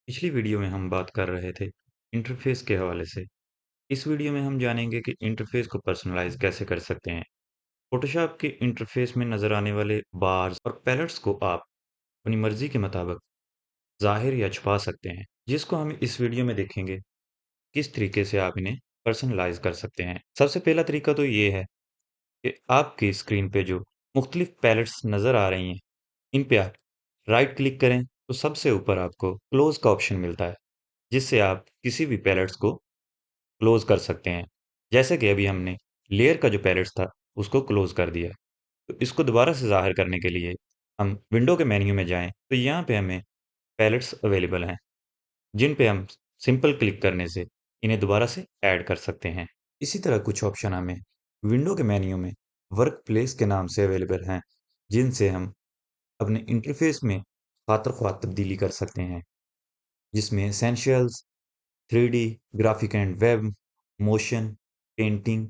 पिछली वीडियो में हम बात कर रहे थे इंटरफेस के हवाले से। इस वीडियो में हम जानेंगे कि इंटरफेस को पर्सनलाइज कैसे कर सकते हैं। फोटोशॉप के इंटरफेस में नजर आने वाले बार्स और पैलेट्स को आप अपनी मर्जी के मुताबिक जाहिर या छुपा सकते हैं, जिसको हम इस वीडियो में देखेंगे किस तरीके से आप इन्हें पर्सनलाइज कर सकते हैं। सबसे पहला तरीका तो ये है कि आपकी स्क्रीन पे जो मुख्तलिफ पैलेट्स नजर आ रही हैं, इन पे आप राइट क्लिक करें तो सबसे ऊपर आपको क्लोज का ऑप्शन मिलता है, जिससे आप किसी भी पैलेट्स को क्लोज कर सकते हैं। जैसे कि अभी हमने लेयर का जो पैलेट्स था, उसको क्लोज कर दिया। तो इसको दोबारा से ज़ाहिर करने के लिए हम विंडो के मेन्यू में जाएँ, तो यहाँ पे हमें पैलेट्स अवेलेबल हैं, जिन पे हम सिंपल क्लिक करने से इन्हें दोबारा से ऐड कर सकते हैं। इसी तरह कुछ ऑप्शन हमें विंडो के मेन्यू में वर्क प्लेस के नाम से अवेलेबल हैं, जिनसे हम अपने इंटरफेस में ख़ातर-ख़्वाह तब्दीली कर सकते हैं, जिसमें essentials, 3D, graphic and web, motion, painting,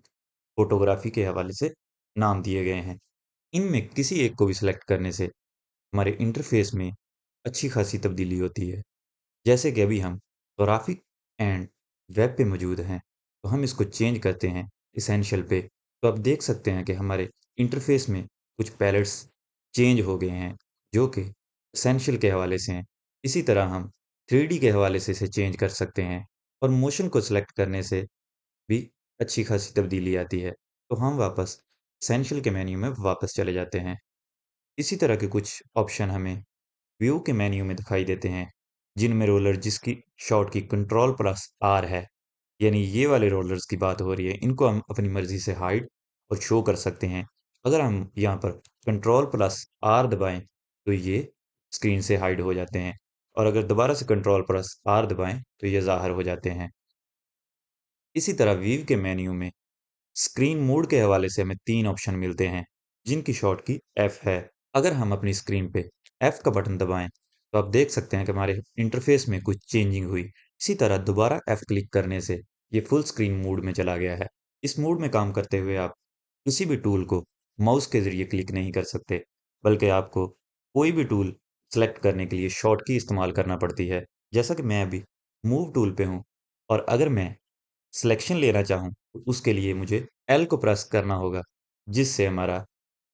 photography के हवाले से नाम दिए गए हैं। इनमें किसी एक को भी सिलेक्ट करने से हमारे इंटरफेस में अच्छी खासी तब्दीली होती है। जैसे कि अभी हम ग्राफिक एंड वेब पे मौजूद हैं, तो हम इसको चेंज करते हैं एसेंशियल पे, तो आप देख सकते हैं कि हमारे इंटरफेस में कुछ पैलेट्स चेंज हो गए हैं, जो कि एसेंशियल के हवाले से हैं। इसी तरह हम 3D के हवाले से इसे चेंज कर सकते हैं और मोशन को सिलेक्ट करने से भी अच्छी खासी तब्दीली आती है। तो हम वापस एसेंशियल के मेन्यू में वापस चले जाते हैं। इसी तरह के कुछ ऑप्शन हमें व्यू के मेन्यू में दिखाई देते हैं, जिनमें रोलर जिसकी शॉट की कंट्रोल प्लस आर है, यानी ये वाले रोलर्स की बात हो रही है। इनको हम अपनी मर्जी से हाइड और शो कर सकते हैं। अगर हम यहाँ पर कंट्रोल प्लस आर दबाएं, तो ये स्क्रीन से हाइड हो जाते हैं, और अगर दोबारा से कंट्रोल प्लस आर दबाएं, तो ये ज़ाहिर हो जाते हैं। इसी तरह व्यू के मेन्यू में स्क्रीन मोड के हवाले से हमें 3 ऑप्शन मिलते हैं, जिनकी शॉर्ट की F है। अगर हम अपनी स्क्रीन पे F का बटन दबाएँ, तो आप देख सकते हैं कि हमारे इंटरफ़ेस में कुछ चेंजिंग हुई। इसी तरह दोबारा F क्लिक करने से ये फुल स्क्रीन मोड में चला गया है। इस मोड में काम करते हुए आप किसी भी टूल को माउस के ज़रिए क्लिक नहीं कर सकते, बल्कि आपको कोई भी टूल सेलेक्ट करने के लिए शॉर्ट की इस्तेमाल करना पड़ती है। जैसा कि मैं अभी मूव टूल पे हूँ, और अगर मैं सिलेक्शन लेना चाहूँ, तो उसके लिए मुझे एल को प्रेस करना होगा, जिससे हमारा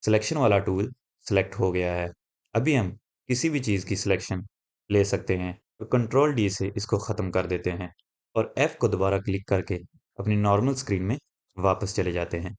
सिलेक्शन वाला टूल सिलेक्ट हो गया है। अभी हम किसी भी चीज़ की सिलेक्शन ले सकते हैं, तो कंट्रोल डी से इसको ख़त्म कर देते हैं और एफ को दोबारा क्लिक करके अपनी नॉर्मल स्क्रीन में वापस चले जाते हैं।